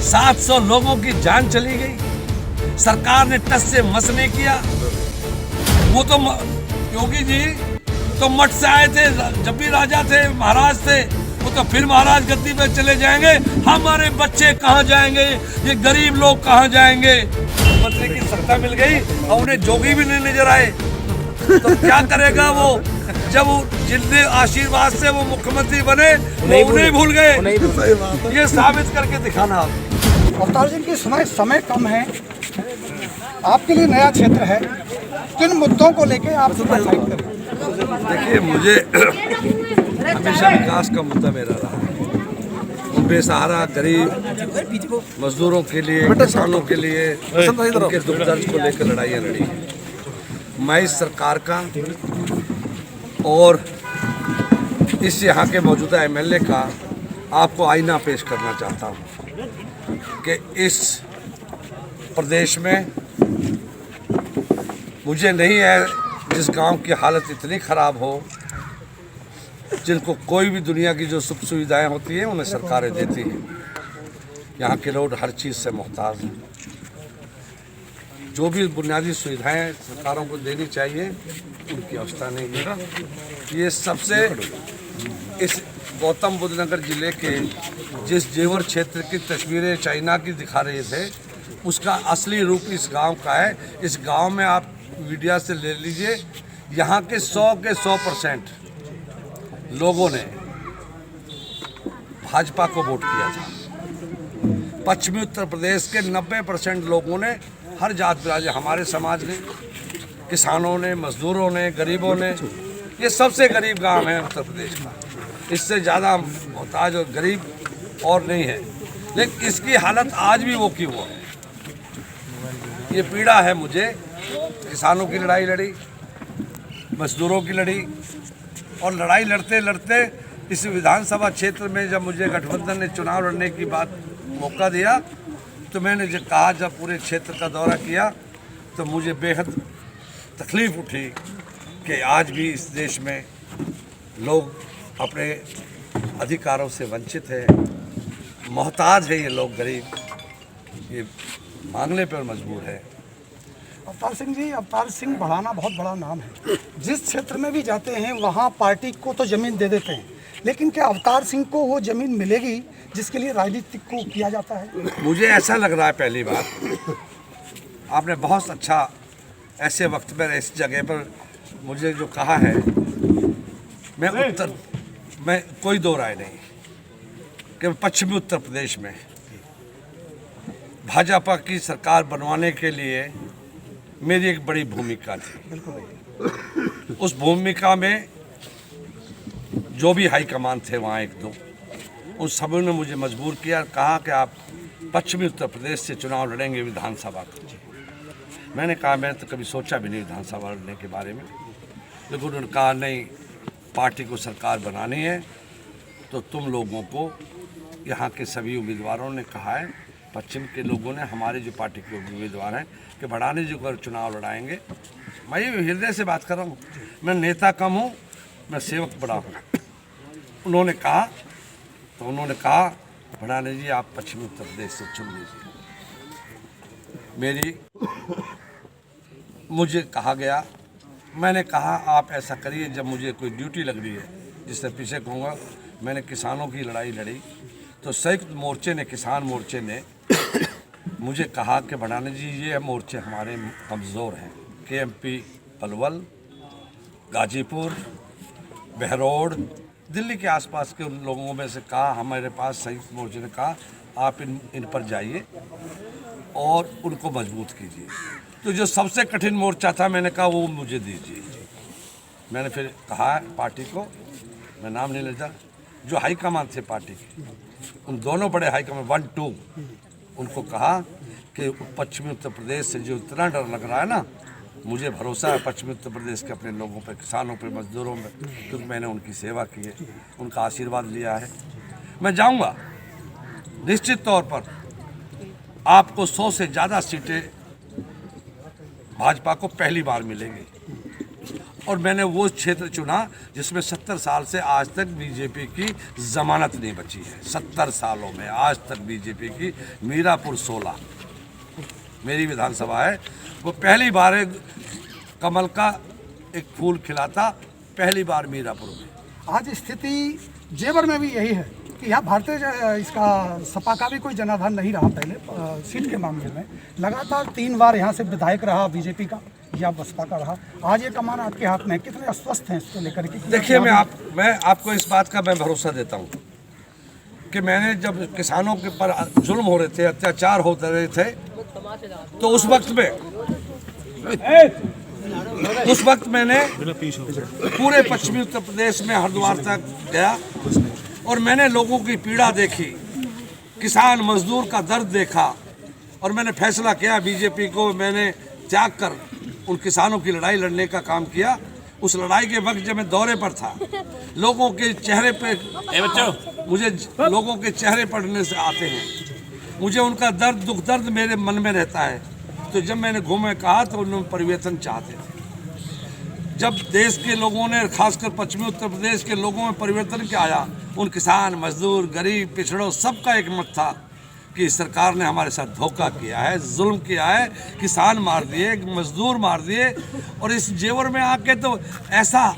700 लोगों की जान चली गई। सरकार ने टस से मस नहीं किया। वो तो योगी जी तो मठ से आए थे, जब भी राजा थे, महाराज थे, वो तो फिर महाराज गद्दी पे चले जाएंगे। हमारे बच्चे कहाँ जाएंगे, ये गरीब लोग कहाँ जाएंगे। मंत्री की सत्ता मिल गई और उन्हें जोगी भी नहीं नजर आए, तो क्या करेगा वो। जब जिनके आशीर्वाद से वो मुख्यमंत्री बने वो उन्हें भूल गए। ये साबित करके दिखाना। अवतार जी की समय कम है, आपके लिए नया क्षेत्र है, किन मुद्दों को लेके आप देखिए, मुझे हमेशा विकास का मुद्दा मेरा रहा है। बेसहारा गरीब मजदूरों के लिए, किसानों के लिए, उनके दुख दर्द को लेकर लड़ाइयाँ लड़ी हैं। मैं इस सरकार का और इस यहाँ के मौजूदा एमएलए का आपको आईना पेश करना चाहता हूँ कि इस प्रदेश में मुझे नहीं है जिस गांव की हालत इतनी ख़राब हो, जिनको कोई भी दुनिया की जो सुख सुविधाएं होती हैं उन्हें सरकारें देती हैं। यहाँ के लोग हर चीज़ से मोहताज हैं। जो भी बुनियादी सुविधाएं सरकारों को देनी चाहिए उनकी अवस्था नहीं है। ये सबसे इस गौतम बुद्ध नगर जिले के जिस जेवर क्षेत्र की तस्वीरें चाइना की दिखा रहे थे, उसका असली रूप इस गांव का है। इस गांव में आप मीडिया से ले लीजिए, यहाँ के 100% लोगों ने भाजपा को वोट किया था। पश्चिमी उत्तर प्रदेश के 90% लोगों ने, हर जात बिरादरी, हमारे समाज ने, किसानों ने, मजदूरों ने, गरीबों ने, ये सबसे गरीब गांव है उत्तर प्रदेश का। इससे ज़्यादा मोहताज और गरीब और नहीं है, लेकिन इसकी हालत आज भी वो की वो है। ये पीड़ा है मुझे। किसानों की लड़ाई लड़ी, मजदूरों की लड़ी, और लड़ाई लड़ते लड़ते इस विधानसभा क्षेत्र में जब मुझे गठबंधन ने चुनाव लड़ने की बात मौका दिया, तो मैंने जो कहा, जब पूरे क्षेत्र का दौरा किया तो मुझे बेहद तकलीफ़ उठी कि आज भी इस देश में लोग अपने अधिकारों से वंचित हैं, मोहताज है ये लोग, गरीब, ये मांगने पर मजबूर है। अवतार सिंह जी, अवतार सिंह बढ़ाना बहुत बड़ा नाम है। जिस क्षेत्र में भी जाते हैं वहाँ पार्टी को तो ज़मीन दे देते हैं, लेकिन क्या अवतार सिंह को वो ज़मीन मिलेगी जिसके लिए राजनीति को किया जाता है? मुझे ऐसा लग रहा है, पहली बार आपने बहुत अच्छा ऐसे वक्त पर इस जगह पर मुझे जो कहा है, मैं कोई दो राय नहीं कि पश्चिमी उत्तर प्रदेश में भाजपा की सरकार बनवाने के लिए मेरी एक बड़ी भूमिका थी। उस भूमिका में जो भी हाईकमान थे वहाँ एक दो, उन सभी ने मुझे मजबूर किया, कहा कि आप पश्चिमी उत्तर प्रदेश से चुनाव लड़ेंगे विधानसभा का। मैंने कहा, मैं तो कभी सोचा भी नहीं विधानसभा लड़ने के बारे में, लेकिन उन्होंने कहा नहीं, पार्टी को सरकार बनानी है तो तुम लोगों को, यहाँ के सभी उम्मीदवारों ने कहा है, पश्चिम के लोगों ने, हमारे जो पार्टी के उम्मीदवार हैं, कि भड़ाने जी को चुनाव लड़ाएंगे। मैं ये हृदय से बात कर रहा हूँ, मैं नेता कम हूँ, मैं सेवक बड़ा हूँ। उन्होंने कहा भड़ाने जी आप पश्चिमी उत्तर प्रदेश से चुन लीजिए। मुझे कहा गया, मैंने कहा आप ऐसा करिए, जब मुझे कोई ड्यूटी लग रही है जिससे पीछे कहूँगा। मैंने किसानों की लड़ाई लड़ी तो संयुक्त मोर्चे ने, किसान मोर्चे ने मुझे कहा कि भड़ाने जी ये मोर्चे हमारे कमज़ोर हैं। केएमपी पलवल, गाजीपुर, बहरोड, दिल्ली के आसपास के उन लोगों में से कहा, हमारे पास संयुक्त मोर्चे ने कहा आप इन पर जाइए और उनको मजबूत कीजिए। तो जो सबसे कठिन मोर्चा था, मैंने कहा वो मुझे दीजिए। मैंने फिर कहा पार्टी को, मैं नाम नहीं लेता, जो हाईकमान थे पार्टी के, उन दोनों बड़े हाईकमान 1-2, उनको कहा कि पश्चिमी उत्तर प्रदेश से जो इतना डर लग रहा है ना, मुझे भरोसा है पश्चिमी उत्तर प्रदेश के अपने लोगों पर, किसानों पर, मजदूरों में, क्योंकि मैंने उनकी सेवा की है, उनका आशीर्वाद लिया है। मैं जाऊंगा, निश्चित तौर पर आपको 100 से ज़्यादा सीटें भाजपा को पहली बार मिलेंगी। और मैंने वो क्षेत्र चुना जिसमें 70 साल से आज तक बीजेपी की जमानत नहीं बची है। 70 सालों में आज तक बीजेपी की मीरापुर 16 मेरी विधानसभा है। वो पहली बार है कमल का एक फूल खिलाता, पहली बार मीरापुर में। आज स्थिति जेवर में भी यही है कि यहाँ भारतीय इसका सपा का भी कोई जनाधार नहीं रहा पहले सीट के मामले में। लगातार 3 बार यहाँ से विधायक रहा बीजेपी का या बसपा का रहा। आज ये कमान आपके हाथ में, कितने अस्वस्थ हैं इसको लेकर के? देखिए, मैं आपको इस बात का मैं भरोसा देता हूँ कि मैंने जब किसानों के पर जुल्म हो रहे थे, अत्याचार होते रहे थे, तो उस वक्त मैंने पूरे पश्चिमी उत्तर प्रदेश में हरिद्वार तक गया और मैंने लोगों की पीड़ा देखी, किसान मजदूर का दर्द देखा और मैंने फैसला किया, बीजेपी को मैंने त्याग कर उन किसानों की लड़ाई लड़ने का काम किया। उस लड़ाई के वक्त जब मैं दौरे पर था, लोगों के चेहरे पे मुझे लोगों के चेहरे पढ़ने से आते हैं, मुझे उनका दर्द दुख दर्द मेरे मन में रहता है। तो जब मैंने घूमे कहा तो उन्होंने परिवर्तन चाहते थे। जब देश के लोगों ने, खासकर पश्चिमी उत्तर प्रदेश के लोगों में परिवर्तन क्या आया, उन किसान मजदूर गरीब पिछड़ों सबका एक मत था कि सरकार ने हमारे साथ धोखा किया है, जुल्म किया है, किसान मार दिए, मजदूर मार दिए। और इस जेवर में आके तो ऐसा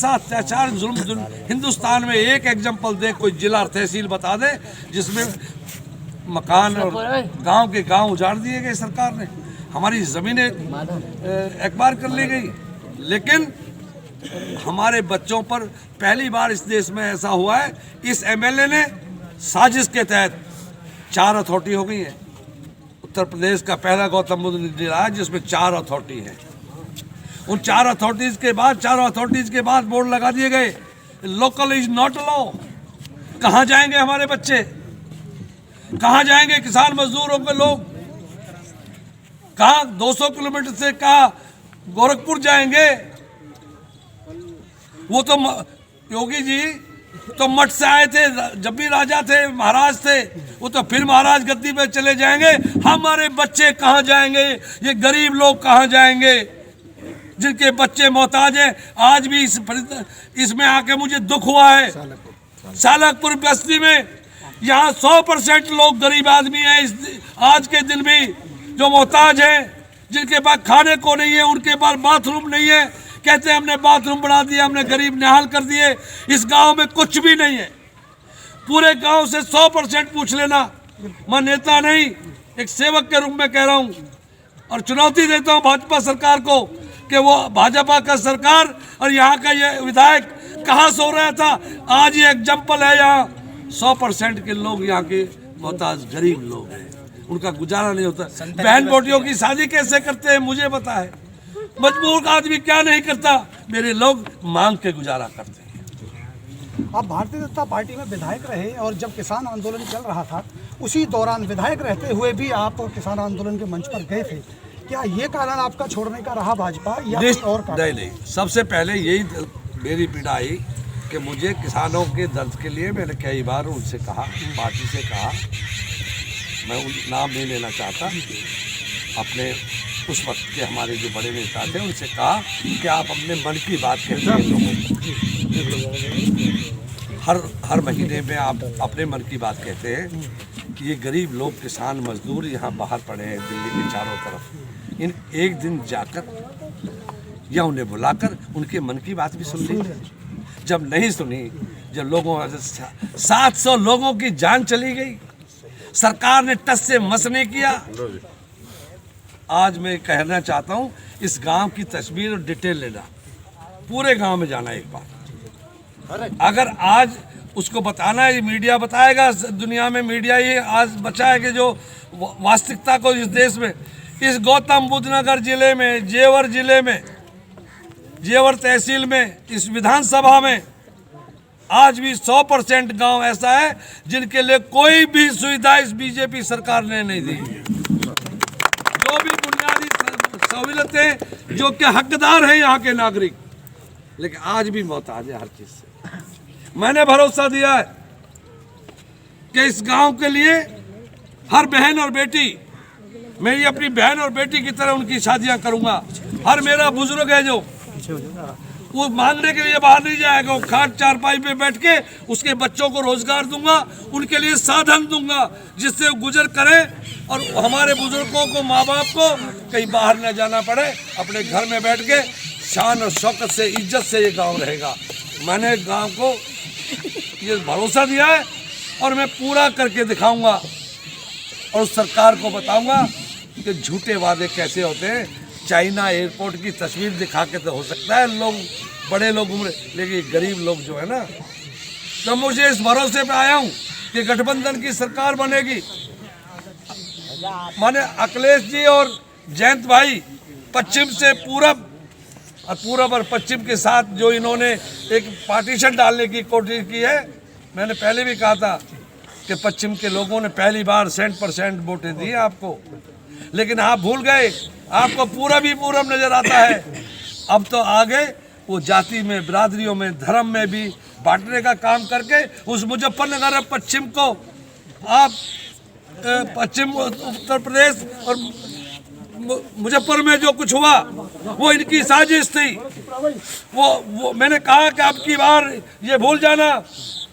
अत्याचार जुल्म हिंदुस्तान में एक एग्जाम्पल दे, कोई जिला तहसील बता दे जिसमें मकान और गांव के गांव उजाड़ दिए गए सरकार ने, हमारी ज़मीनें एक्वायर कर ली गई। लेकिन हमारे बच्चों पर पहली बार इस देश में ऐसा हुआ है, इस एमएलए ने साजिश के तहत 4 अथॉरिटी हो गई है। उत्तर प्रदेश का पहला गौतम बुद्ध जिला है जिसमें 4 अथॉरिटी है। उन 4 अथॉरिटीज के बाद, चारों अथॉरिटीज के बाद बोर्ड लगा दिए गए, लोकल इज नॉट लॉ। कहाँ जाएंगे हमारे बच्चे, कहाँ जाएंगे किसान मजदूरों के लोग, कहाँ 200 किलोमीटर से कहाँ गोरखपुर जाएंगे? वो तो योगी जी तो मठ से आए थे, जब भी राजा थे, महाराज थे, वो तो फिर महाराज गद्दी पे चले जाएंगे। हमारे बच्चे कहाँ जाएंगे? ये गरीब लोग कहाँ जाएंगे जिनके बच्चे मोहताज हैं? आज भी इसमें आके मुझे दुख हुआ है। सालकपुर बस्ती में यहाँ 100% लोग गरीब आदमी हैं आज के दिन भी, जो मोहताज हैं, जिनके पास खाने को नहीं है, उनके पास बाथरूम नहीं है। कहते हैं हमने बाथरूम बना दिया, हमने गरीब निहाल कर दिए। इस गांव में कुछ भी नहीं है। पूरे गांव से 100% पूछ लेना। मैं नेता नहीं, एक सेवक के रूप में कह रहा हूं और चुनौती देता हूं भाजपा सरकार को कि वो भाजपा का सरकार और यहाँ का ये विधायक कहाँ सो रहा था। आज ये एग्जाम्पल है, यहाँ 100% के लोग यहाँ के मोहताज गरीब लोग हैं, उनका गुजारा नहीं होता। बहन बेटियों की शादी कैसे करते हैं मुझे पता है। मजबूर आदमी क्या नहीं करता, मेरे लोग मांग के गुजारा करते हैं। आप भारतीय जनता पार्टी में विधायक रहे और जब किसान आंदोलन चल रहा था उसी दौरान विधायक रहते हुए भी आप किसान आंदोलन के मंच पर गए थे। क्या ये कारण आपका छोड़ने का रहा भाजपा या और कारण? नहीं, सबसे पहले यही मेरी पीड़ा आई कि मुझे किसानों के दर्द के लिए मैंने कई बार उनसे कहा, पार्टी से कहा, मैं नाम नहीं लेना चाहता, अपने उस वक्त के हमारे जो बड़े नेता थे उनसे कहा कि आप अपने मन की बात कहते हैं लोगों को। हर महीने में आप अपने मन की बात कहते हैं कि ये गरीब लोग, किसान मजदूर यहाँ बाहर पड़े हैं दिल्ली के चारों तरफ। इन एक दिन जाकर या उन्हें बुलाकर उनके मन की बात भी सुन ली। जब नहीं सुनी, जब लोगों 700 लोगों की जान चली गई, सरकार ने टस से मस नहीं किया। आज मैं कहना चाहता हूँ, इस गांव की तस्वीर और डिटेल लेना, पूरे गांव में जाना एक बार। अगर आज उसको बताना है, मीडिया बताएगा, दुनिया में मीडिया ही आज बचा है कि जो वास्तविकता को इस देश में, इस गौतम बुद्ध नगर जिले में, जेवर जिले में, जेवर तहसील में, इस विधानसभा में आज भी 100% गांव ऐसा है जिनके लिए कोई भी सुविधा इस बीजेपी सरकार ने नहीं दी। जो भी बुनियादी सहूलतें, जो कि हकदार हैं यहाँ के नागरिक, लेकिन आज भी मोहताज है हर चीज से। मैंने भरोसा दिया है कि इस गांव के लिए हर बहन और बेटी, मैं अपनी बहन और बेटी की तरह उनकी शादियां करूंगा। हर मेरा बुजुर्ग है जो वो मांगने के लिए बाहर नहीं जाएगा, वो खाट चारपाई पे बैठ के उसके बच्चों को रोजगार दूंगा, उनके लिए साधन दूंगा जिससे वो गुजर करें और हमारे बुजुर्गों को, माँ बाप को कहीं बाहर न जाना पड़े, अपने घर में बैठ के शान और शौकत से, इज्जत से ये गांव रहेगा। मैंने गांव को ये भरोसा दिया है और मैं पूरा करके दिखाऊंगा और सरकार को बताऊंगा कि झूठे वादे कैसे होते हैं। चाइना एयरपोर्ट की तस्वीर दिखा के तो हो सकता है लोग, बड़े लोग घूम रहे, लेकिन गरीब लोग जो है ना, तो मुझे इस भरोसे पे आया हूँ कि गठबंधन की सरकार बनेगी। माने अखिलेश जी और जयंत भाई पश्चिम से पूरब और पूरब और पश्चिम के साथ जो इन्होंने एक पार्टीशन डालने की कोशिश की है, मैंने पहले भी कहा था कि पश्चिम के लोगों ने पहली बार 100% वोटें दी आपको, लेकिन आप भूल गए, आपको पूरब ही पूरब नजर आता है। अब तो आगे वो जाति में, बिरादरियों में, धर्म में भी बांटने का काम करके उस मुजफ्फरनगर और पश्चिम को आप पश्चिम उत्तर प्रदेश और मुजफ्फर में जो कुछ हुआ वो इनकी साजिश थी। वो मैंने कहा कि अब की बार ये भूल जाना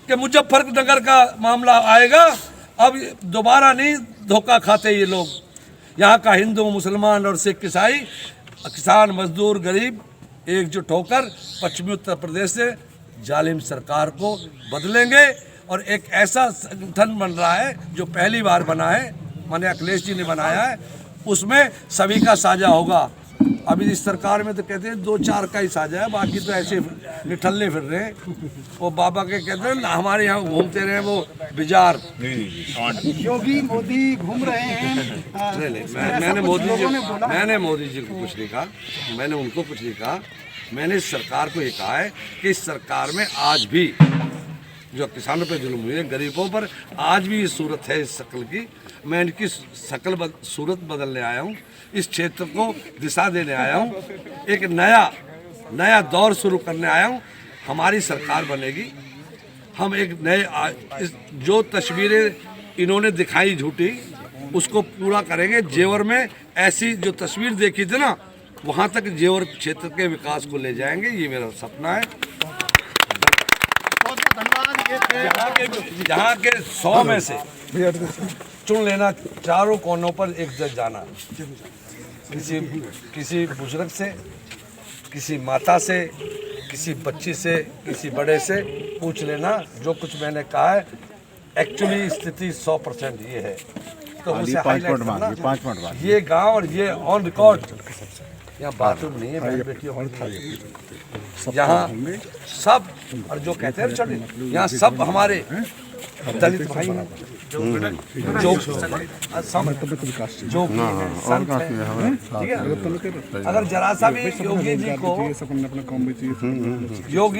कि मुजफ्फरनगर का मामला आएगा, अब दोबारा नहीं धोखा खाते ये लोग। यहाँ का हिंदू, मुसलमान और सिख, ईसाई, किसान, मजदूर, गरीब एकजुट होकर पश्चिमी उत्तर प्रदेश से जालिम सरकार को बदलेंगे और एक ऐसा संगठन बन रहा है जो पहली बार बना है, माने अखिलेश जी ने बनाया है, उसमें सभी का साझा होगा। अभी इस सरकार में तो कहते हैं 2-4 का ही साझा है, बाकी तो ऐसे निठल्ले फिर रहे हैं। वो बाबा के कहते हैं ना, हमारे यहाँ घूमते रहे वो बिजार। योगी मोदी घूम रहे हैं। मैंने मोदी जी को कुछ नहीं कहा, मैंने उनको कुछ नहीं कहा। मैंने इस सरकार को ये कहा है कि इस सरकार में आज भी जो किसानों पे जुल्म हुए, गरीबों पर आज भी ये सूरत है इस शक्ल की। मैं इनकी सूरत बदलने आया हूँ, इस क्षेत्र को दिशा देने आया हूँ, एक नया दौर शुरू करने आया हूँ। हमारी सरकार बनेगी, हम एक नए जो तस्वीरें इन्होंने दिखाई झूठी उसको पूरा करेंगे। जेवर में ऐसी जो तस्वीर देखी थी ना, वहाँ तक जेवर क्षेत्र के विकास को ले जाएंगे, ये मेरा सपना है। यहाँ के 100 में से चुन लेना, चारों कोनों पर एक जज जाना, किसी बुजुर्ग से, किसी माता से, किसी बच्ची से, किसी बड़े से पूछ लेना। जो कुछ मैंने कहा है एक्चुअली स्थिति 100% ये है। तो उसे हाईलाइट करना, ये गांव और ये ऑन रिकॉर्ड, यहाँ बाथरूम नहीं है बहन बेटियों, यहाँ सब, और जो कहते हैं छोटे, यहाँ सब हमारे दलित भाई हैं, जो संत हैं, ठीक है। अगर जरा सा भी योगी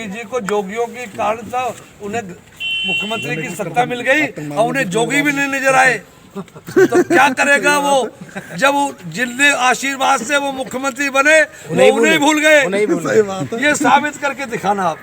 जी को जोगियों की कारण था, उन्हें मुख्यमंत्री की सत्ता मिल गई और उन्हें जोगी भी नहीं नजर आए, तो क्या करेगा वो, जब जिनने आशीर्वाद से वो मुख्यमंत्री बने वो उन्हें भूल गए। ये साबित करके दिखाना आप।